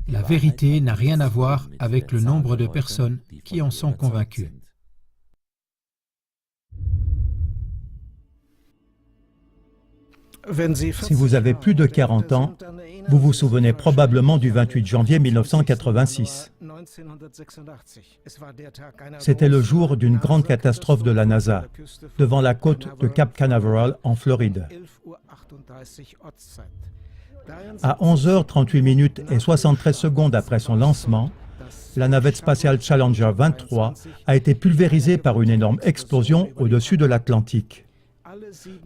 La vérité n'a rien à voir avec le nombre de personnes qui en sont convaincues. Si vous avez plus de 40 ans, vous vous souvenez probablement du 28 janvier 1986. C'était le jour d'une grande catastrophe de la NASA, devant la côte de Cap Canaveral en Floride. À 11h38 et 73 secondes après son lancement, la navette spatiale Challenger 23 a été pulvérisée par une énorme explosion au-dessus de l'Atlantique.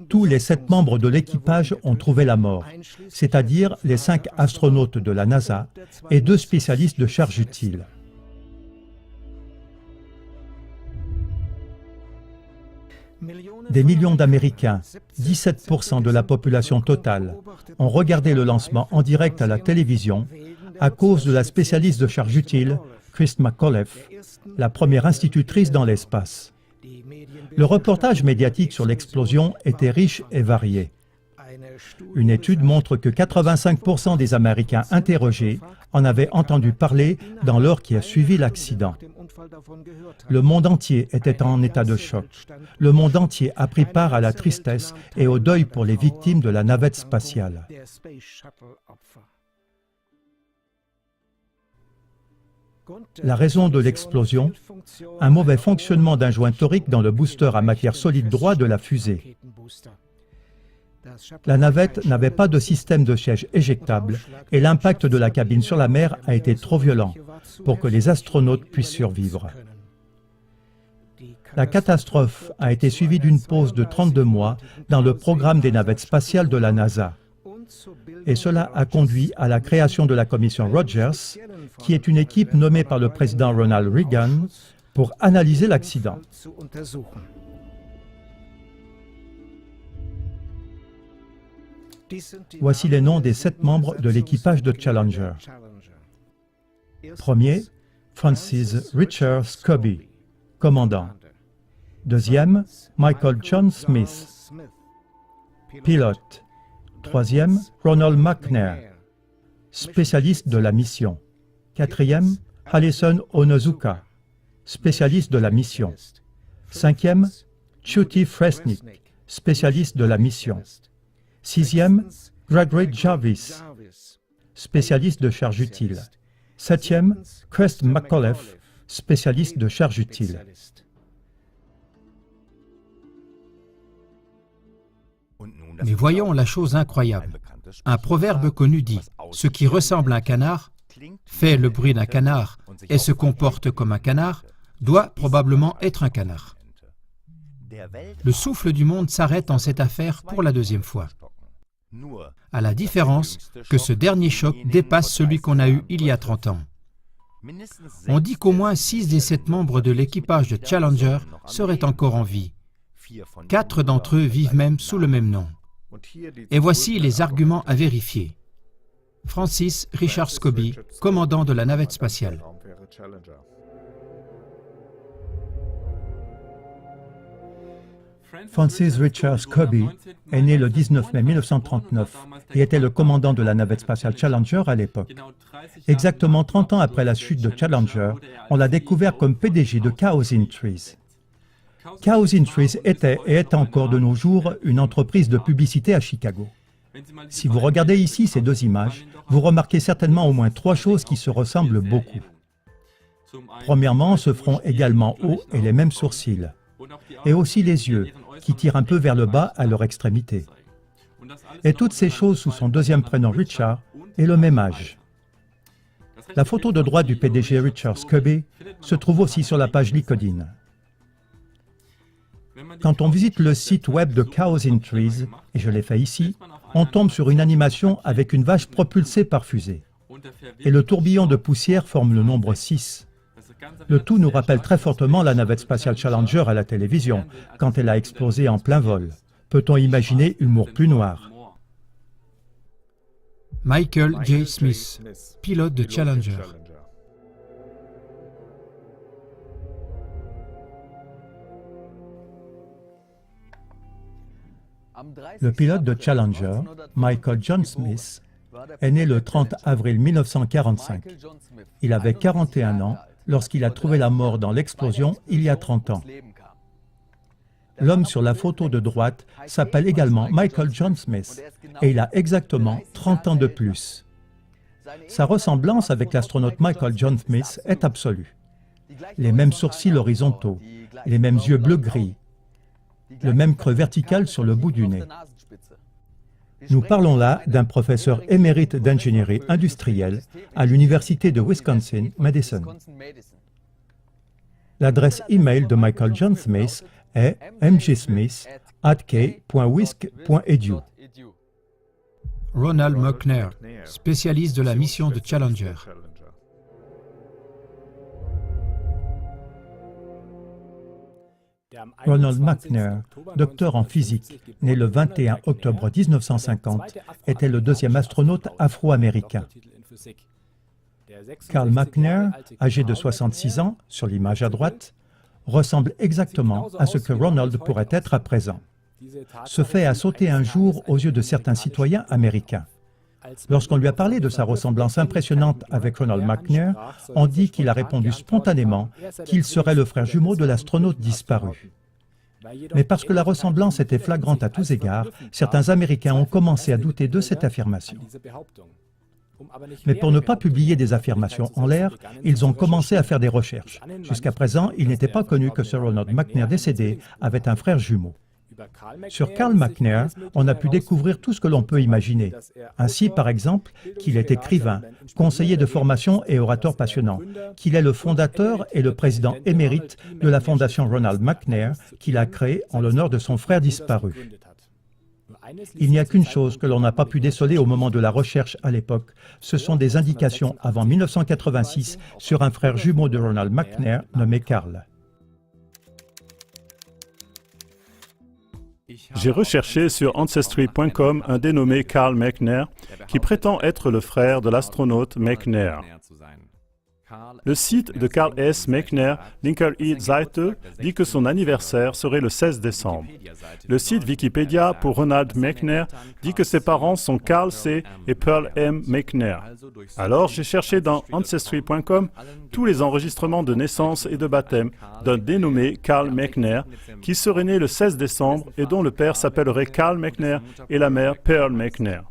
Tous les 7 membres de l'équipage ont trouvé la mort, c'est-à-dire les 5 astronautes de la NASA et 2 spécialistes de charge utile. Des millions d'Américains, 17% de la population totale, ont regardé le lancement en direct à la télévision à cause de la spécialiste de charge utile, Christ McAuliffe, la première institutrice dans l'espace. Le reportage médiatique sur l'explosion était riche et varié. Une étude montre que 85% des Américains interrogés en avaient entendu parler dans l'heure qui a suivi l'accident. Le monde entier était en état de choc. Le monde entier a pris part à la tristesse et au deuil pour les victimes de la navette spatiale. La raison de l'explosion, un mauvais fonctionnement d'un joint torique dans le booster à matière solide droit de la fusée. La navette n'avait pas de système de siège éjectable et l'impact de la cabine sur la mer a été trop violent pour que les astronautes puissent survivre. La catastrophe a été suivie d'une pause de 32 mois dans le programme des navettes spatiales de la NASA. Et cela a conduit à la création de la commission Rogers, qui est une équipe nommée par le président Ronald Reagan pour analyser l'accident. Voici les noms des 7 membres de l'équipage de Challenger. Premier, Francis Richard Scobie, commandant. Deuxième, Michael John Smith, pilote. Troisième, Ronald McNair, spécialiste de la mission. Quatrième, Alison Onozuka, spécialiste de la mission. Cinquième, Chuty Fresnik, spécialiste de la mission. Sixième, Gregory Jarvis, spécialiste de charge utile. Septième, Christ McAuliffe, spécialiste de charge utile. Mais voyons la chose incroyable. Un proverbe connu dit « Ce qui ressemble à un canard, fait le bruit d'un canard et se comporte comme un canard, doit probablement être un canard. » Le souffle du monde s'arrête en cette affaire pour la deuxième fois. À la différence que ce dernier choc dépasse celui qu'on a eu il y a 30 ans. On dit qu'au moins 6 des 7 membres de l'équipage de Challenger seraient encore en vie. 4 d'entre eux vivent même sous le même nom. Et voici les arguments à vérifier. Francis Richard Scobie, commandant de la navette spatiale. Francis Richard Scobie est né le 19 mai 1939 et était le commandant de la navette spatiale Challenger à l'époque. Exactement 30 ans après la chute de Challenger, on l'a découvert comme PDG de Cows in Trees. Cows in Trees était et est encore de nos jours une entreprise de publicité à Chicago. Si vous regardez ici ces 2 images, vous remarquez certainement au moins 3 choses qui se ressemblent beaucoup. Premièrement, ce front également haut et les mêmes sourcils. Et aussi les yeux, qui tirent un peu vers le bas à leur extrémité. Et toutes ces choses sous son deuxième prénom Richard et le même âge. La photo de droite du PDG Richard Scobie se trouve aussi sur la page LinkedIn. Quand on visite le site web de Cows in Trees, et je l'ai fait ici, on tombe sur une animation avec une vache propulsée par fusée. Et le tourbillon de poussière forme le nombre 6. Le tout nous rappelle très fortement la navette spatiale Challenger à la télévision, quand elle a explosé en plein vol. Peut-on imaginer humour plus noir? Michael J. Smith, pilote de Challenger. Le pilote de Challenger, Michael John Smith, est né le 30 avril 1945. Il avait 41 ans lorsqu'il a trouvé la mort dans l'explosion il y a 30 ans. L'homme sur la photo de droite s'appelle également Michael John Smith et il a exactement 30 ans de plus. Sa ressemblance avec l'astronaute Michael John Smith est absolue. Les mêmes sourcils horizontaux, les mêmes yeux bleu-gris, le même creux vertical sur le bout du nez. Nous parlons là d'un professeur émérite d'ingénierie industrielle à l'Université de Wisconsin-Madison. L'adresse e-mail de Michael John Smith est mgsmith@k.wisc.edu. Ronald McNair, spécialiste de la mission de Challenger. Ronald McNair, docteur en physique, né le 21 octobre 1950, était le deuxième astronaute afro-américain. Carl McNair, âgé de 66 ans, sur l'image à droite, ressemble exactement à ce que Ronald pourrait être à présent. Ce fait a sauté un jour aux yeux de certains citoyens américains. Lorsqu'on lui a parlé de sa ressemblance impressionnante avec Ronald McNair, on dit qu'il a répondu spontanément qu'il serait le frère jumeau de l'astronaute disparu. Mais parce que la ressemblance était flagrante à tous égards, certains Américains ont commencé à douter de cette affirmation. Mais pour ne pas publier des affirmations en l'air, ils ont commencé à faire des recherches. Jusqu'à présent, il n'était pas connu que Sir Ronald McNair décédé avait un frère jumeau. Sur Carl McNair, on a pu découvrir tout ce que l'on peut imaginer. Ainsi, par exemple, qu'il est écrivain, conseiller de formation et orateur passionnant, qu'il est le fondateur et le président émérite de la fondation Ronald McNair qu'il a créée en l'honneur de son frère disparu. Il n'y a qu'une chose que l'on n'a pas pu déceler au moment de la recherche à l'époque, ce sont des indications avant 1986 sur un frère jumeau de Ronald McNair nommé Carl. J'ai recherché sur Ancestry.com un dénommé Carl McNair qui prétend être le frère de l'astronaute McNair. Le site de Carl S. McNair, Linker-Seite, dit que son anniversaire serait le 16 décembre. Le site Wikipédia pour Ronald McNair dit que ses parents sont Carl C. et Pearl M. McNair. Alors j'ai cherché dans Ancestry.com tous les enregistrements de naissance et de baptême d'un dénommé Carl McNair qui serait né le 16 décembre et dont le père s'appellerait Carl McNair et la mère Pearl McNair.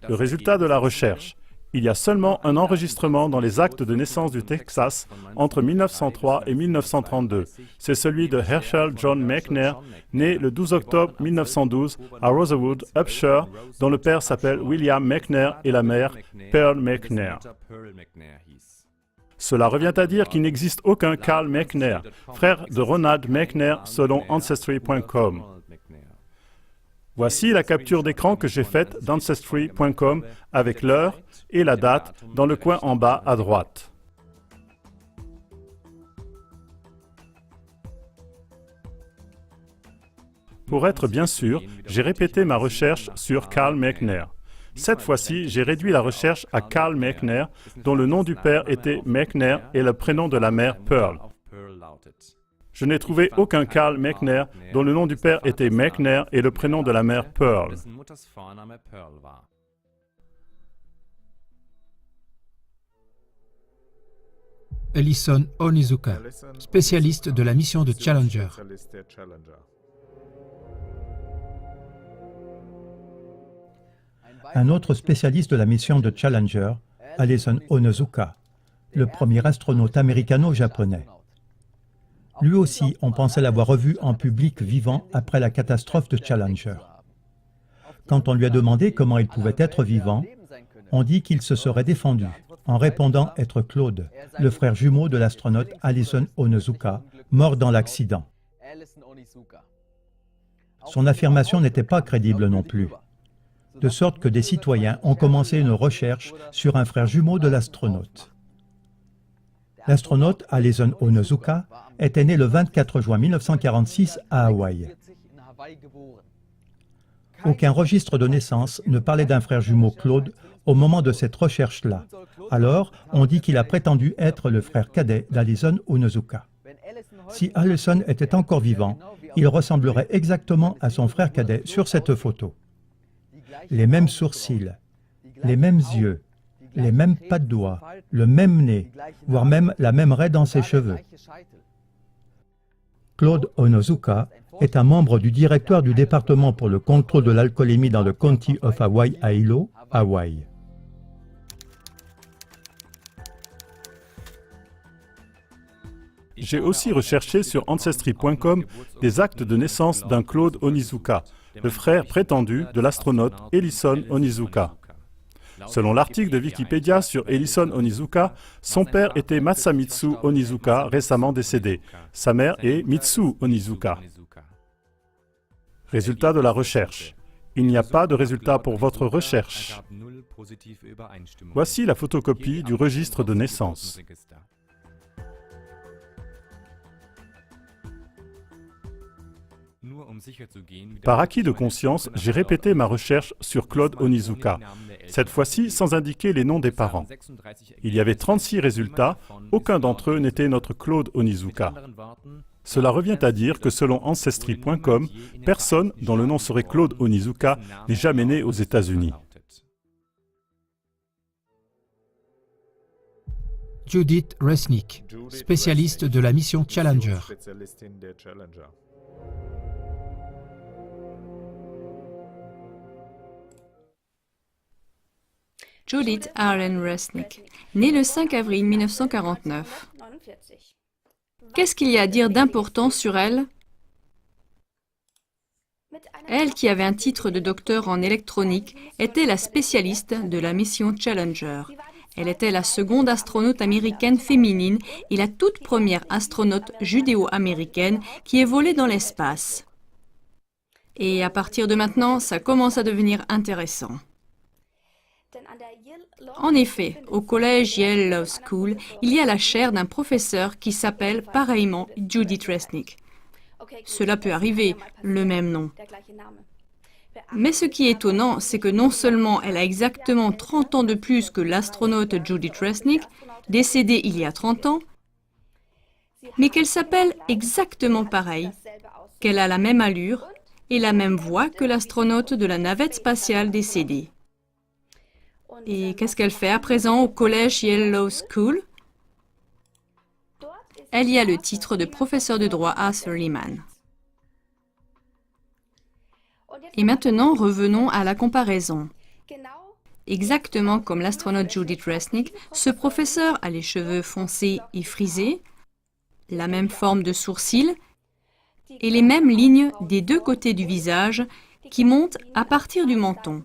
Le résultat de la recherche. Il y a seulement un enregistrement dans les actes de naissance du Texas entre 1903 et 1932. C'est celui de Herschel John McNair, né le 12 octobre 1912 à Rosewood, Hampshire, dont le père s'appelle William McNair et la mère Pearl McNair. Cela revient à dire qu'il n'existe aucun Carl McNair, frère de Ronald McNair selon Ancestry.com. Voici la capture d'écran que j'ai faite d'Ancestry.com avec l'heure et la date dans le coin en bas à droite. Pour être bien sûr, j'ai répété ma recherche sur Carl McNair. Cette fois-ci, j'ai réduit la recherche à Carl McNair, dont le nom du père était McNair et le prénom de la mère Pearl. Je n'ai trouvé aucun Carl McNair dont le nom du père était McNair et le prénom de la mère Pearl. Ellison Onizuka, spécialiste de la mission de Challenger. Un autre spécialiste de la mission de Challenger, Ellison Onizuka, le premier astronaute américano-japonais. Lui aussi, on pensait l'avoir revu en public vivant après la catastrophe de Challenger. Quand on lui a demandé comment il pouvait être vivant, on dit qu'il se serait défendu en répondant être Claude, le frère jumeau de l'astronaute Ellison Onizuka, mort dans l'accident. Son affirmation n'était pas crédible non plus, de sorte que des citoyens ont commencé une recherche sur un frère jumeau de l'astronaute. L'astronaute Ellison Onizuka était né le 24 juin 1946 à Hawaï. Aucun registre de naissance ne parlait d'un frère jumeau Claude au moment de cette recherche-là. Alors, on dit qu'il a prétendu être le frère cadet d'Ellison Onizuka. Si Ellison était encore vivant, il ressemblerait exactement à son frère cadet sur cette photo. Les mêmes sourcils, les mêmes yeux, les mêmes pas de doigts, le même nez, voire même la même raie dans ses cheveux. Claude Onozuka est un membre du directoire du département pour le contrôle de l'alcoolémie dans le County of Hawaii à Hilo, Hawaï. J'ai aussi recherché sur Ancestry.com des actes de naissance d'un Claude Onizuka, le frère prétendu de l'astronaute Ellison Onizuka. Selon l'article de Wikipédia sur Ellison Onizuka, son père était Masamitsu Onizuka, récemment décédé. Sa mère est Mitsu Onizuka. Résultat de la recherche. Il n'y a pas de résultat pour votre recherche. Voici la photocopie du registre de naissance. Par acquis de conscience, j'ai répété ma recherche sur Claude Onizuka, cette fois-ci sans indiquer les noms des parents. Il y avait 36 résultats, aucun d'entre eux n'était notre Claude Onizuka. Cela revient à dire que selon Ancestry.com, personne dont le nom serait Claude Onizuka n'est jamais né aux États-Unis. Judith Resnick, spécialiste de la mission Challenger. Judith Arlen Resnick, née le 5 avril 1949. Qu'est-ce qu'il y a à dire d'important sur elle? Elle, qui avait un titre de docteur en électronique, était la spécialiste de la mission Challenger. Elle était la seconde astronaute américaine féminine et la toute première astronaute judéo-américaine qui ait volé dans l'espace. Et à partir de maintenant, ça commence à devenir intéressant. En effet, au collège Yale Law School, il y a la chaire d'un professeur qui s'appelle pareillement Judith Resnick. Cela peut arriver, le même nom. Mais ce qui est étonnant, c'est que non seulement elle a exactement 30 ans de plus que l'astronaute Judith Resnick, décédée il y a 30 ans, mais qu'elle s'appelle exactement pareil, qu'elle a la même allure et la même voix que l'astronaute de la navette spatiale décédée. Et qu'est-ce qu'elle fait à présent au collège Yale Law School? Elle y a le titre de professeur de droit à Arthur Lehman. Et maintenant, revenons à la comparaison. Exactement comme l'astronaute Judith Resnick, ce professeur a les cheveux foncés et frisés, la même forme de sourcils et les mêmes lignes des deux côtés du visage qui montent à partir du menton.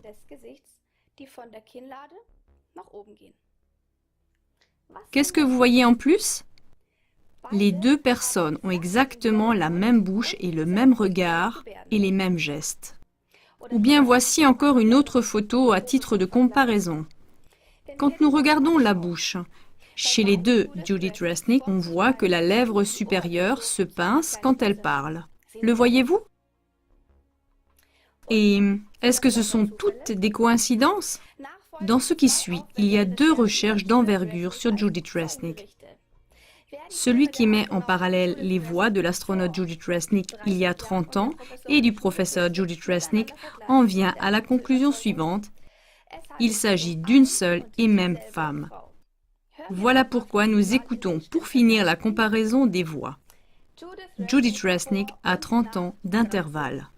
Qu'est-ce que vous voyez en plus? Les deux personnes ont exactement la même bouche et le même regard et les mêmes gestes. Ou bien voici encore une autre photo à titre de comparaison. Quand nous regardons la bouche, chez les deux Judith Resnick, on voit que la lèvre supérieure se pince quand elle parle. Le voyez-vous? Et est-ce que ce sont toutes des coïncidences? Dans ce qui suit, il y a deux recherches d'envergure sur Judith Resnick. Celui qui met en parallèle les voix de l'astronaute Judith Resnick il y a 30 ans et du professeur Judith Resnick en vient à la conclusion suivante. Il s'agit d'une seule et même femme. Voilà pourquoi nous écoutons pour finir la comparaison des voix. Judith Resnick a 30 ans d'intervalle.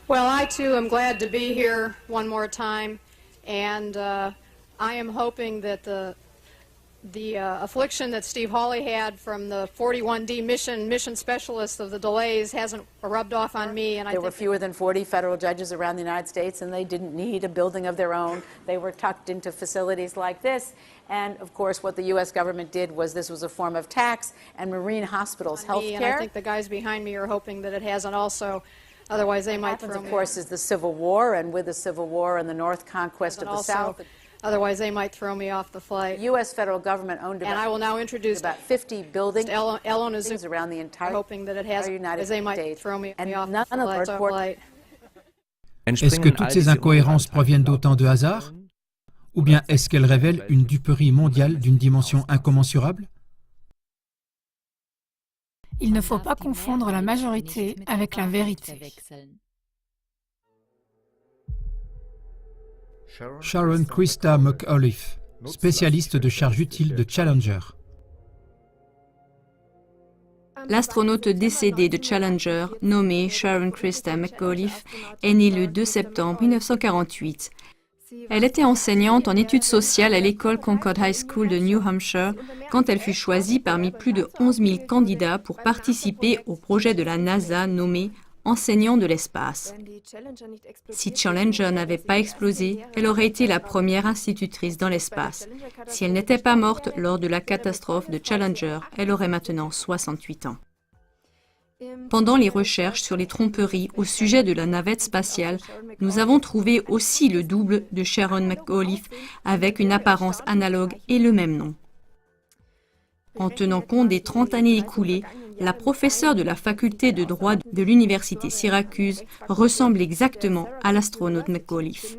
Well, I too am glad to be here one more time, and I am hoping that the affliction that Steve Hawley had from the 41D mission specialist of the delays hasn't rubbed off on me. And there were fewer than 40 federal judges around the United States, and they didn't need a building of their own. They were tucked into facilities like this. And of course, what the U.S. government did was this was a form of tax, and Marine hospitals, health care. And I think the guys behind me are hoping that it hasn't also. Otherwise, they might throw me. Of course, is the Civil War, and with the Civil War and the North conquest of the South. Otherwise, they might throw me off the flight. The U.S. federal government owned and I will now introduce about 50 buildings around the entire hoping that it has, United as they might States. Throw me And off none the of our flight. Est-ce que toutes ces incohérences proviennent d'autant de hasard? Ou bien est-ce qu'elles révèlent une duperie mondiale d'une dimension incommensurable? Il ne faut pas confondre la majorité avec la vérité. Sharon Christa McAuliffe, spécialiste de charges utiles de Challenger. L'astronaute décédée de Challenger, nommée Sharon Christa McAuliffe, est née le 2 septembre 1948. Elle était enseignante en études sociales à l'école Concord High School de New Hampshire quand elle fut choisie parmi plus de 11 000 candidats pour participer au projet de la NASA nommé Enseignant de l'espace. Si Challenger n'avait pas explosé, elle aurait été la première institutrice dans l'espace. Si elle n'était pas morte lors de la catastrophe de Challenger, elle aurait maintenant 68 ans. Pendant les recherches sur les tromperies au sujet de la navette spatiale, nous avons trouvé aussi le double de Sharon McAuliffe avec une apparence analogue et le même nom. En tenant compte des 30 années écoulées, la professeure de la faculté de droit de l'université Syracuse ressemble exactement à l'astronaute McAuliffe.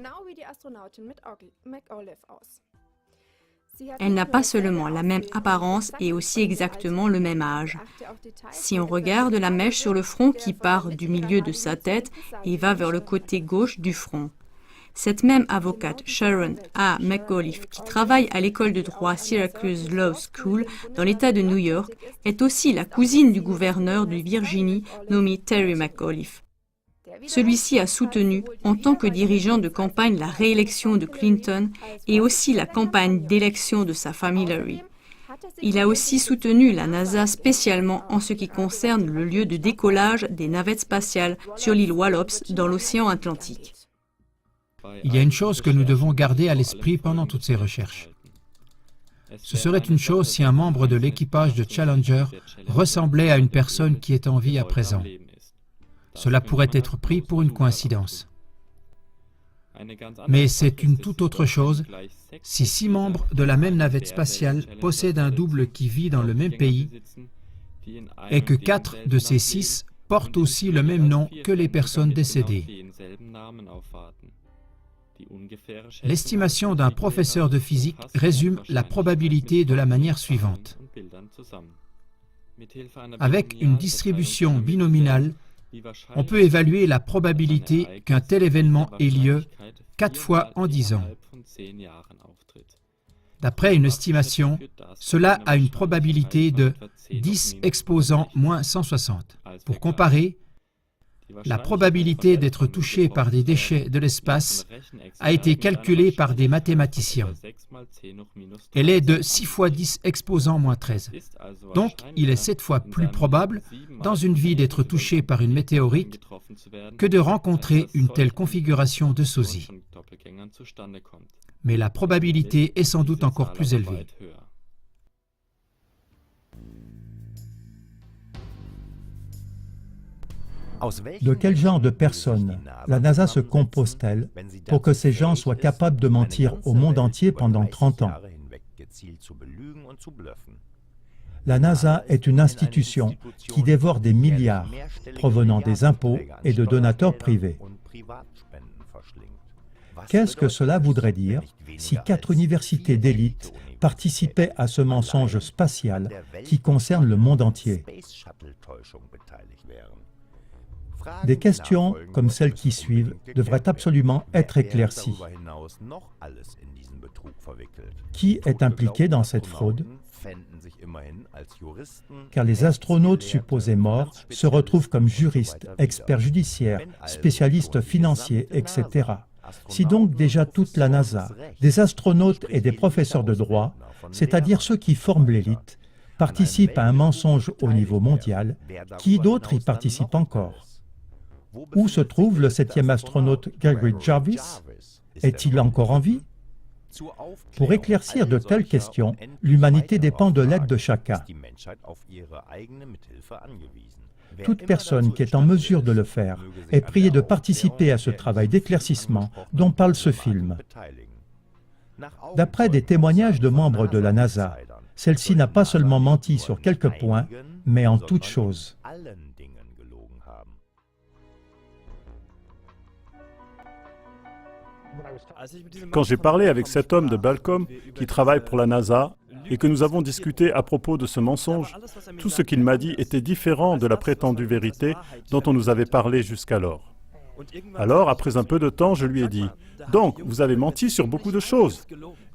Elle n'a pas seulement la même apparence et aussi exactement le même âge. Si on regarde la mèche sur le front qui part du milieu de sa tête et va vers le côté gauche du front. Cette même avocate, Sharon A. McAuliffe, qui travaille à l'école de droit Syracuse Law School dans l'État de New York, est aussi la cousine du gouverneur de Virginie nommé Terry McAuliffe. Celui-ci a soutenu, en tant que dirigeant de campagne, la réélection de Clinton et aussi la campagne d'élection de sa femme Hillary. Il a aussi soutenu la NASA spécialement en ce qui concerne le lieu de décollage des navettes spatiales sur l'île Wallops dans l'océan Atlantique. Il y a une chose que nous devons garder à l'esprit pendant toutes ces recherches. Ce serait une chose si un membre de l'équipage de Challenger ressemblait à une personne qui est en vie à présent. Cela pourrait être pris pour une coïncidence. Mais c'est une toute autre chose si 6 membres de la même navette spatiale possèdent un double qui vit dans le même pays et que 4 de ces 6 portent aussi le même nom que les personnes décédées. L'estimation d'un professeur de physique résume la probabilité de la manière suivante. Avec une distribution binominale, on peut évaluer la probabilité qu'un tel événement ait lieu 4 fois en 10 ans. D'après une estimation, cela a une probabilité de 10 exposant moins 160. Pour comparer, la probabilité d'être touché par des déchets de l'espace a été calculée par des mathématiciens. Elle est de 6 fois 10 exposant moins 13. Donc, il est 7 fois plus probable, dans une vie, d'être touché par une météorite que de rencontrer une telle configuration de sosie. Mais la probabilité est sans doute encore plus élevée. De quel genre de personnes la NASA se compose-t-elle pour que ces gens soient capables de mentir au monde entier pendant 30 ans? La NASA est une institution qui dévore des milliards provenant des impôts et de donateurs privés. Qu'est-ce que cela voudrait dire si 4 universités d'élite participaient à ce mensonge spatial qui concerne le monde entier? Des questions comme celles qui suivent devraient absolument être éclaircies. Qui est impliqué dans cette fraude? Car les astronautes supposés morts se retrouvent comme juristes, experts judiciaires, spécialistes financiers, etc. Si donc déjà toute la NASA, des astronautes et des professeurs de droit, c'est-à-dire ceux qui forment l'élite, participent à un mensonge au niveau mondial, qui d'autre y participe encore? Où se trouve le 7e astronaute Gregory Jarvis? Est-il encore en vie? Pour éclaircir de telles questions, l'humanité dépend de l'aide de chacun. Toute personne qui est en mesure de le faire est priée de participer à ce travail d'éclaircissement dont parle ce film. D'après des témoignages de membres de la NASA, celle-ci n'a pas seulement menti sur quelques points, mais en toutes choses. Quand j'ai parlé avec cet homme de Balcom qui travaille pour la NASA et que nous avons discuté à propos de ce mensonge, tout ce qu'il m'a dit était différent de la prétendue vérité dont on nous avait parlé jusqu'alors. Alors, après un peu de temps, je lui ai dit, « Donc, vous avez menti sur beaucoup de choses ?»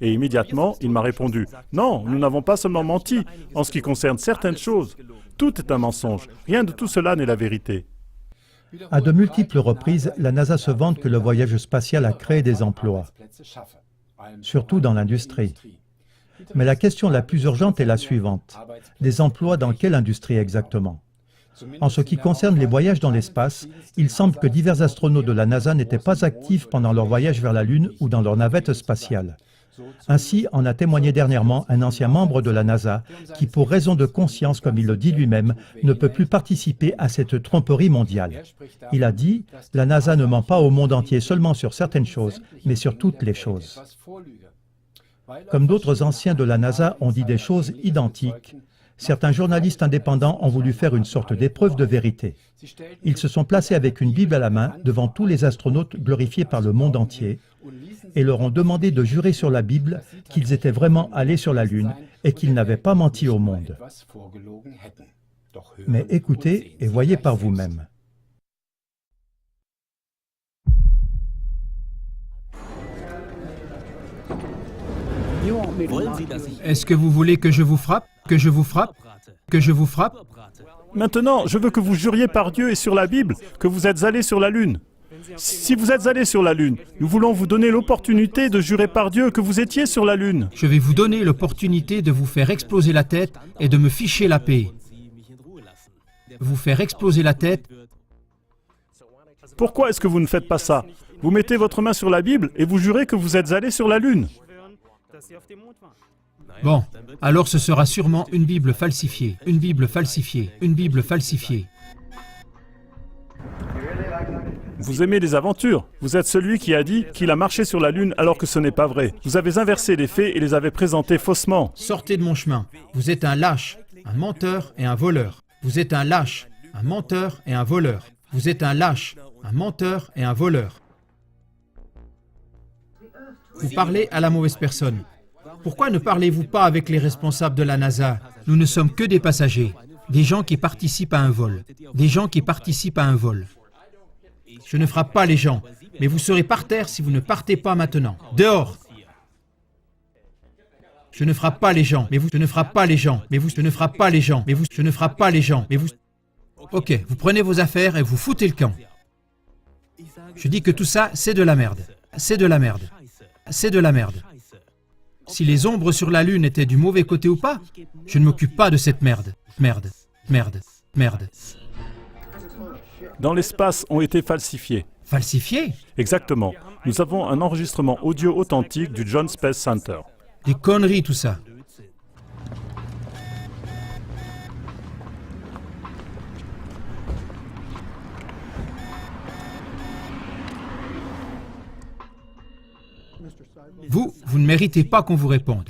Et immédiatement, il m'a répondu, « Non, nous n'avons pas seulement menti en ce qui concerne certaines choses. Tout est un mensonge. Rien de tout cela n'est la vérité. » À de multiples reprises, la NASA se vante que le voyage spatial a créé des emplois, surtout dans l'industrie. Mais la question la plus urgente est la suivante. Des emplois dans quelle industrie exactement? En ce qui concerne les voyages dans l'espace, il semble que divers astronautes de la NASA n'étaient pas actifs pendant leur voyage vers la Lune ou dans leur navette spatiale. Ainsi en a témoigné dernièrement un ancien membre de la NASA qui, pour raison de conscience, comme il le dit lui-même, ne peut plus participer à cette tromperie mondiale. Il a dit « La NASA ne ment pas au monde entier seulement sur certaines choses, mais sur toutes les choses. » Comme d'autres anciens de la NASA ont dit des choses identiques, certains journalistes indépendants ont voulu faire une sorte d'épreuve de vérité. Ils se sont placés avec une Bible à la main devant tous les astronautes glorifiés par le monde entier et leur ont demandé de jurer sur la Bible qu'ils étaient vraiment allés sur la Lune et qu'ils n'avaient pas menti au monde. Mais écoutez et voyez par vous-même. Est-ce que vous voulez que je vous frappe? Que je vous frappe? Que je vous frappe? Maintenant, je veux que vous juriez par Dieu et sur la Bible que vous êtes allés sur la Lune. Si vous êtes allés sur la Lune, nous voulons vous donner l'opportunité de jurer par Dieu que vous étiez sur la Lune. Je vais vous donner l'opportunité de vous faire exploser la tête et de me ficher la paix. Vous faire exploser la tête. Pourquoi est-ce que vous ne faites pas ça? Vous mettez votre main sur la Bible et vous jurez que vous êtes allés sur la Lune. Bon, alors ce sera sûrement une Bible falsifiée, une Bible falsifiée, une Bible falsifiée. Vous aimez les aventures. Vous êtes celui qui a dit qu'il a marché sur la Lune alors que ce n'est pas vrai. Vous avez inversé les faits et les avez présentés faussement. Sortez de mon chemin. Vous êtes un lâche, un menteur et un voleur. Vous êtes un lâche, un menteur et un voleur. Vous êtes un lâche, un menteur et un voleur. Vous parlez à la mauvaise personne. Pourquoi ne parlez-vous pas avec les responsables de la NASA? Nous ne sommes que des passagers, des gens qui participent à un vol, des gens qui participent à un vol. Je ne frappe pas les gens, mais vous serez par terre si vous ne partez pas maintenant. Dehors! Je ne frappe pas les gens, mais vous, je ne frappe pas les gens, mais vous, je ne frappe pas les gens, mais vous, je ne frappe pas les gens, mais vous... Ok, vous prenez vos affaires et vous foutez le camp. Je dis que tout ça, c'est de la merde. C'est de la merde. C'est de la merde. Si les ombres sur la Lune étaient du mauvais côté ou pas, je ne m'occupe pas de cette merde. Merde, merde, merde. Dans l'espace ont été falsifiés. Falsifiés? Exactement. Nous avons un enregistrement audio authentique du Jones Space Center. Des conneries tout ça. Vous ne méritez pas qu'on vous réponde.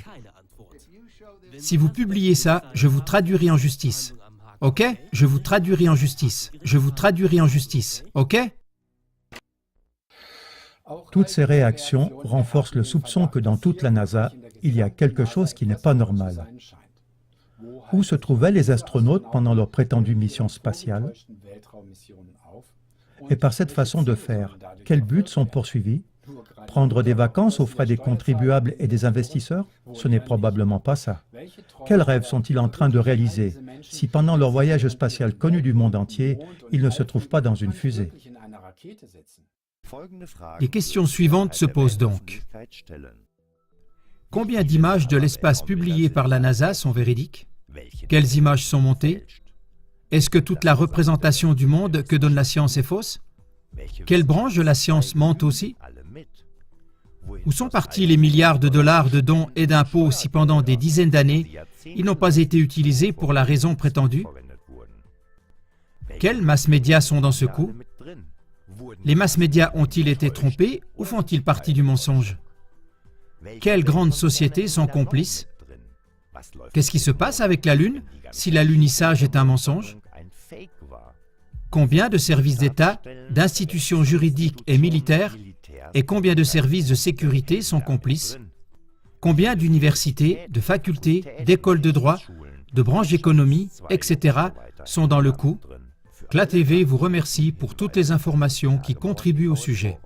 Si vous publiez ça, je vous traduirai en justice. Ok? Je vous traduirai en justice. Je vous traduirai en justice. Ok? Toutes ces réactions renforcent le soupçon que dans toute la NASA, il y a quelque chose qui n'est pas normal. Où se trouvaient les astronautes pendant leur prétendue mission spatiale? Et par cette façon de faire, quels buts sont poursuivis? Prendre des vacances aux frais des contribuables et des investisseurs? Ce n'est probablement pas ça. Quels rêves sont-ils en train de réaliser si pendant leur voyage spatial connu du monde entier, ils ne se trouvent pas dans une fusée? Les questions suivantes se posent donc. Combien d'images de l'espace publiées par la NASA sont véridiques? Quelles images sont montées? Est-ce que toute la représentation du monde que donne la science est fausse? Quelle branche de la science ment aussi? Où sont partis les milliards de dollars de dons et d'impôts si pendant des dizaines d'années, ils n'ont pas été utilisés pour la raison prétendue? Quels mass-médias sont dans ce coup? Les mass-médias ont-ils été trompés ou font-ils partie du mensonge? Quelles grandes sociétés sont complices? Qu'est-ce qui se passe avec la Lune si l'alunissage est un mensonge? Combien de services d'État, d'institutions juridiques et militaires et combien de services de sécurité sont complices? Combien d'universités, de facultés, d'écoles de droit, de branches d'économie, etc. sont dans le coup? CLA TV vous remercie pour toutes les informations qui contribuent au sujet.